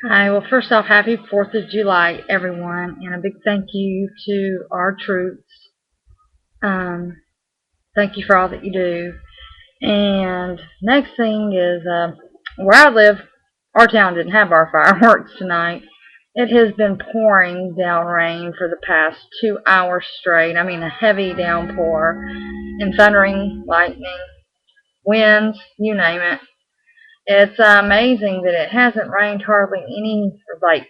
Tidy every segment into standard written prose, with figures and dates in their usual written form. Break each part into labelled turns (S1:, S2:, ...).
S1: Hi, well, first off, happy 4th of July, everyone, and a big thank you to our troops. Um, Thank you for all that you do. And next thing is, where I live, our town didn't have our fireworks tonight. It has been pouring down rain for the past 2 hours straight. I mean, a heavy downpour and thundering, lightning, winds, you name it. It's amazing that it hasn't rained hardly any, like,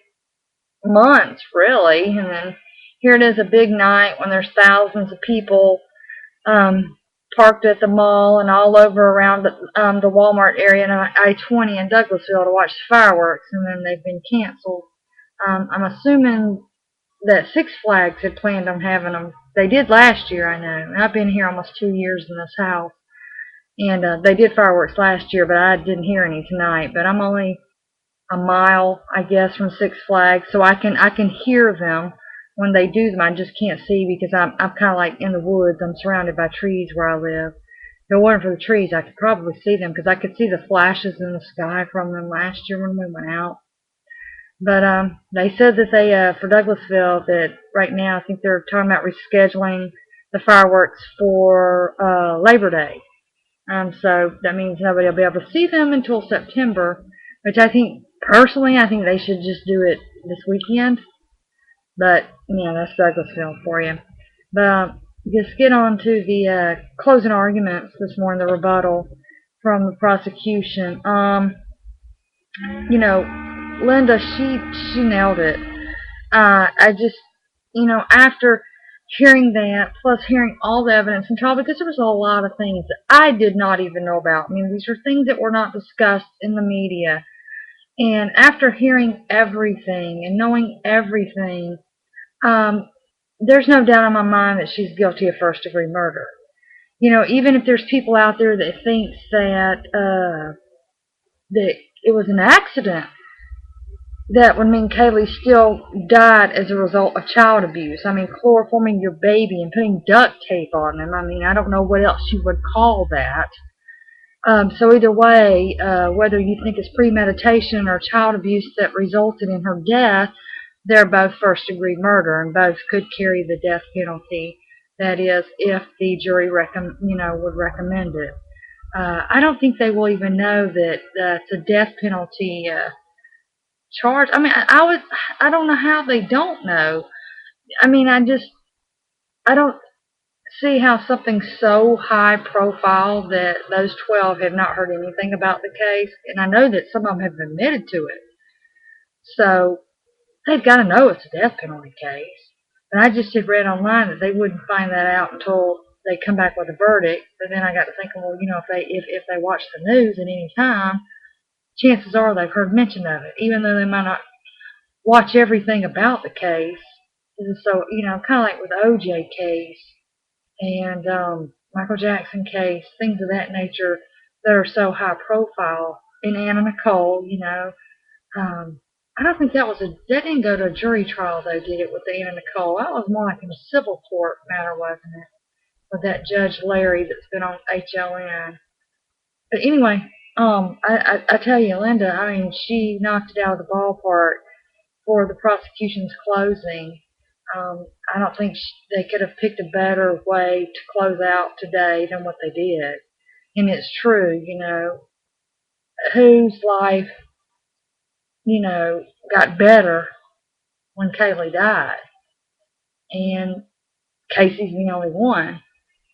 S1: months, really. And then here it is, a big night when there's thousands of people parked at the mall and all over around the Walmart area and I-20 in Douglasville to watch the fireworks, and then they've been canceled. I'm assuming that Six Flags had planned on having them. They did last year, I know. I've been here almost 2 years in this house, and they did fireworks last year, but I didn't hear any tonight. But I'm only a mile, I guess, from Six Flags, so I can hear them when they do them. I just can't see because I'm kind of like in the woods. I'm surrounded by trees where I live. If it weren't for the trees, I could probably see them because I could see the flashes in the sky from them last year when we went out. But they said that they for Douglasville that right now I think they're talking about rescheduling the fireworks for Labor Day. So that means nobody will be able to see them until September, which I think, personally, I think they should just do it this weekend. But, yeah, that's Douglasville for you. But just get on to the closing arguments this morning, the rebuttal from the prosecution. You know, Linda, she nailed it. I just, after hearing that, plus hearing all the evidence in trial, because there was a lot of things that I did not even know about. I mean, these are things that were not discussed in the media. And after hearing everything and knowing everything, um, there's no doubt in my mind that she's guilty of first-degree murder. Even if there's people out there that thinks that it was an accident, that would mean Kaylee still died as a result of child abuse. I mean, chloroforming your baby and putting duct tape on them. I mean, I don't know what else you would call that. So either way, whether you think it's premeditation or child abuse that resulted in her death, they're both first-degree murder, and both could carry the death penalty. That is, if the jury would recommend it. I don't think they will even know that it's a death penalty charge. I mean, I don't know how they don't know. I mean, I don't see how something so high profile that those 12 have not heard anything about the case, and I know that some of them have admitted to it. So they've got to know it's a death penalty case. And I just had read online that they wouldn't find that out until they come back with a verdict. But then I got to thinking, well, if they watch the news at any time, chances are they've heard mention of it, even though they might not watch everything about the case. So, kind of like with the OJ case and Michael Jackson case, things of that nature that are so high profile. And Anna Nicole, I don't think that didn't go to a jury trial though, did it, with Anna Nicole? That was more like in a civil court matter, wasn't it? With that Judge Larry that's been on HLN. But anyway, I tell you, Linda, I mean, she knocked it out of the ballpark for the prosecution's closing. I don't think they could have picked a better way to close out today than what they did. And it's true, whose life, got better when Kaylee died. And Casey's the only one.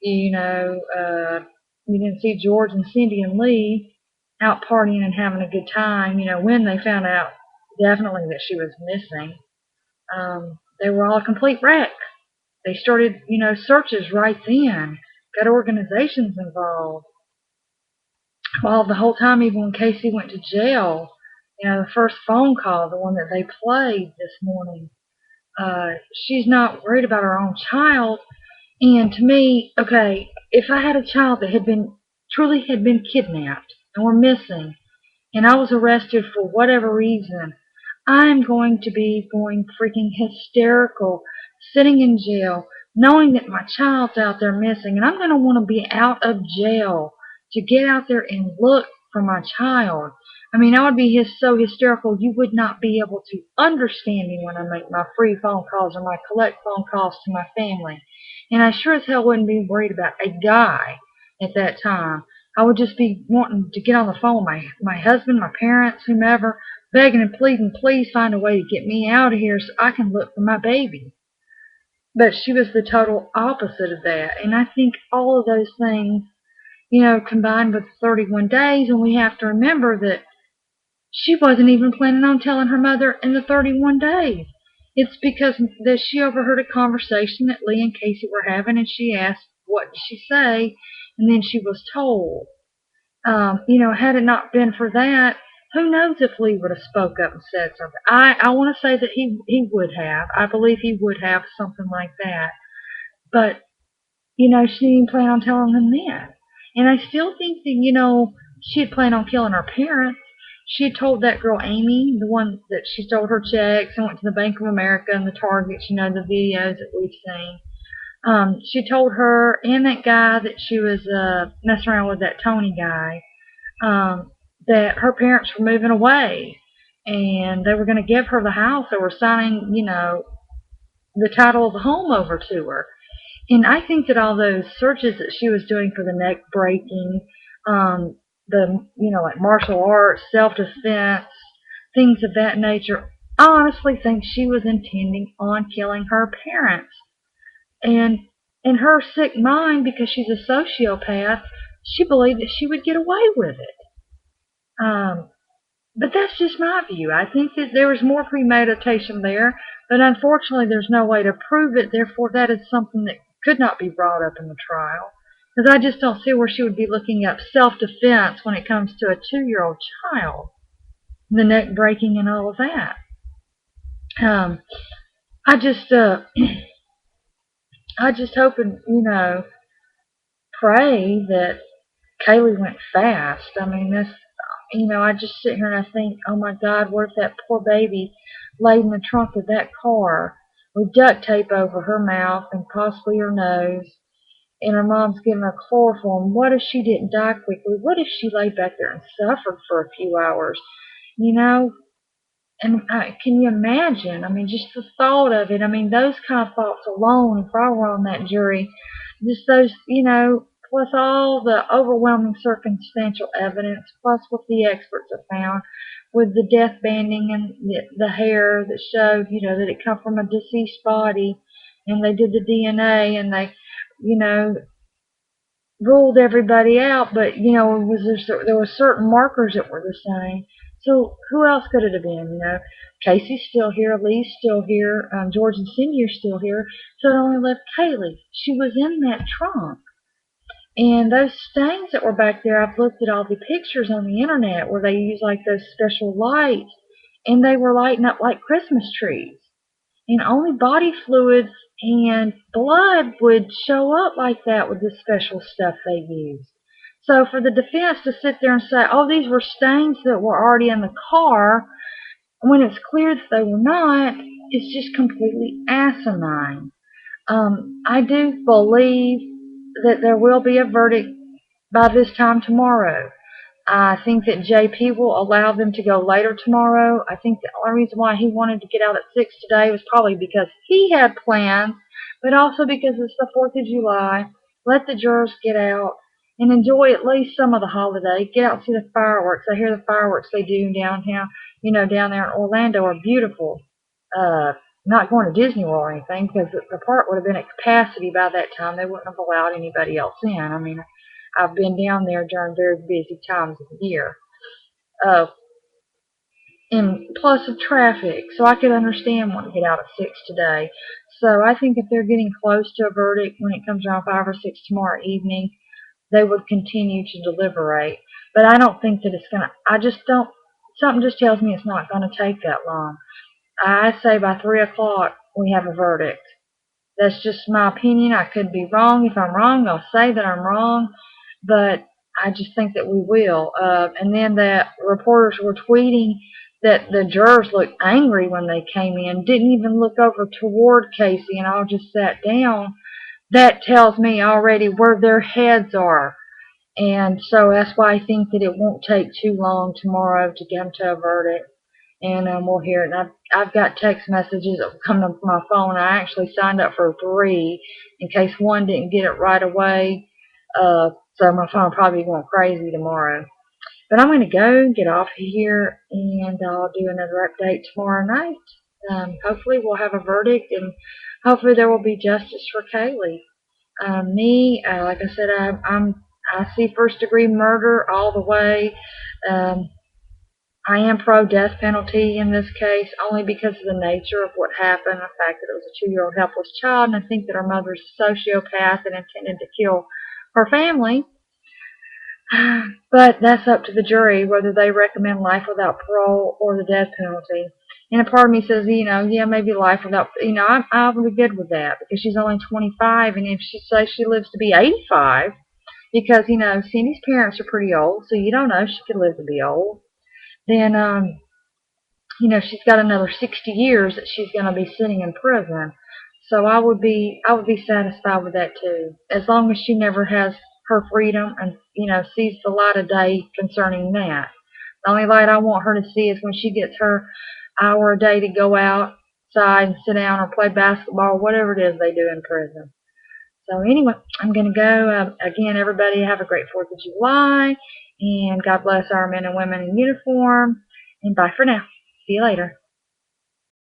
S1: You didn't see George and Cindy and Lee out partying and having a good time, when they found out definitely that she was missing. They were all a complete wreck. They started, searches right then, got organizations involved. Well, the whole time, even when Casey went to jail, the first phone call, the one that they played this morning, she's not worried about her own child. And to me, okay, if I had a child that truly had been kidnapped and were missing, and I was arrested for whatever reason, I'm going to be going freaking hysterical, sitting in jail, knowing that my child's out there missing, and I'm going to want to be out of jail to get out there and look for my child. I mean, I would be so hysterical you would not be able to understand me when I make my free phone calls or my collect phone calls to my family. And I sure as hell wouldn't be worried about a guy at that time. I would just be wanting to get on the phone with my husband, my parents, whomever, begging and pleading, please find a way to get me out of here so I can look for my baby. But she was the total opposite of that. And I think all of those things, combined with 31 days, and we have to remember that she wasn't even planning on telling her mother in the 31 days. It's because that she overheard a conversation that Lee and Casey were having, and she asked, what did she say? And then she was told. Had it not been for that, who knows if Lee would have spoke up and said something. I want to say that he would have. I believe he would have something like that. But, she didn't plan on telling him that. And I still think that, she had planned on killing her parents. She had told that girl Amy, the one that she stole her checks and went to the Bank of America and the Targets, the videos that we've seen. She told her and that guy that she was messing around with, that Tony guy, that her parents were moving away and they were going to give her the house. They were signing, the title of the home over to her. And I think that all those searches that she was doing for the neck breaking, like martial arts, self-defense, things of that nature, I honestly think she was intending on killing her parents. And in her sick mind, because she's a sociopath, she believed that she would get away with it. But that's just my view. I think that there was more premeditation there, but unfortunately there's no way to prove it. Therefore, that is something that could not be brought up in the trial. Because I just don't see where she would be looking up self-defense when it comes to a 2-year-old child. The neck breaking and all of that. I just hope and, pray that Kaylee went fast. I mean, I just sit here and I think, oh my God, what if that poor baby laid in the trunk of that car with duct tape over her mouth and possibly her nose, and her mom's giving her chloroform? What if she didn't die quickly? What if she laid back there and suffered for a few hours? And can you imagine? I mean, just the thought of it. I mean, those kind of thoughts alone, if I were on that jury, just those, plus all the overwhelming circumstantial evidence, plus what the experts have found with the death banding and the hair that showed, that it come from a deceased body, and they did the DNA, and they, ruled everybody out, but there were certain markers that were the same. So who else could it have been? Casey's still here, Lee's still here, George and Cindy are still here. So it only left Kaylee. She was in that trunk. And those stains that were back there, I've looked at all the pictures on the internet where they use like those special lights, and they were lighting up like Christmas trees. And only body fluids and blood would show up like that with the special stuff they used. So for the defense to sit there and say, oh, these were stains that were already in the car, when it's clear that they were not, it's just completely asinine. I do believe that there will be a verdict by this time tomorrow. I think that JP will allow them to go later tomorrow. I think the only reason why he wanted to get out at 6 today was probably because he had plans, but also because it's the 4th of July. Let the jurors get out and enjoy at least some of the holiday. Get out and see the fireworks. I hear the fireworks they do downtown, down there in Orlando are beautiful. Not going to Disney World or anything, because the park would have been at capacity by that time. They wouldn't have allowed anybody else in. I mean, I've been down there during very busy times of the year. And plus the traffic, so I could understand wanting to get out at 6 today. So I think if they're getting close to a verdict when it comes around 5 or 6 tomorrow evening, they would continue to deliberate. But I don't think that it's going to, something just tells me it's not going to take that long. I say by 3 o'clock we have a verdict. That's just my opinion. I could be wrong. If I'm wrong, I'll say that I'm wrong. But I just think that we will. And then the reporters were tweeting that the jurors looked angry when they came in, didn't even look over toward Casey, and all just sat down. That tells me already where their heads are. And so that's why I think that it won't take too long tomorrow to come to a verdict. And we'll hear it. And I've got text messages coming up on my phone. I actually signed up for 3 in case one didn't get it right away. So my phone will probably be going crazy tomorrow. But I'm going to go get off here, and I'll do another update tomorrow night. Hopefully we'll have a verdict, and hopefully there will be justice for Kaylee. Like I said, I see first degree murder all the way. Um, I am pro death penalty in this case, only because of the nature of what happened, the fact that it was a 2-year-old helpless child, and I think that her mother's a sociopath and intended to kill her family. But that's up to the jury whether they recommend life without parole or the death penalty. And a part of me says, yeah, maybe life without, I'll be good with that because she's only 25, and if she says she lives to be 85, because Cindy's parents are pretty old, so you don't know, she could live to be old. Then she's got another 60 years that she's going to be sitting in prison. So I would be satisfied with that too, as long as she never has her freedom and sees the light of day concerning that. The only light I want her to see is when she gets her hour a day to go outside and sit down or play basketball, whatever it is they do in prison. So anyway, I'm going to go. Again, everybody have a great 4th of July, and God bless our men and women in uniform, and bye for now. See you later.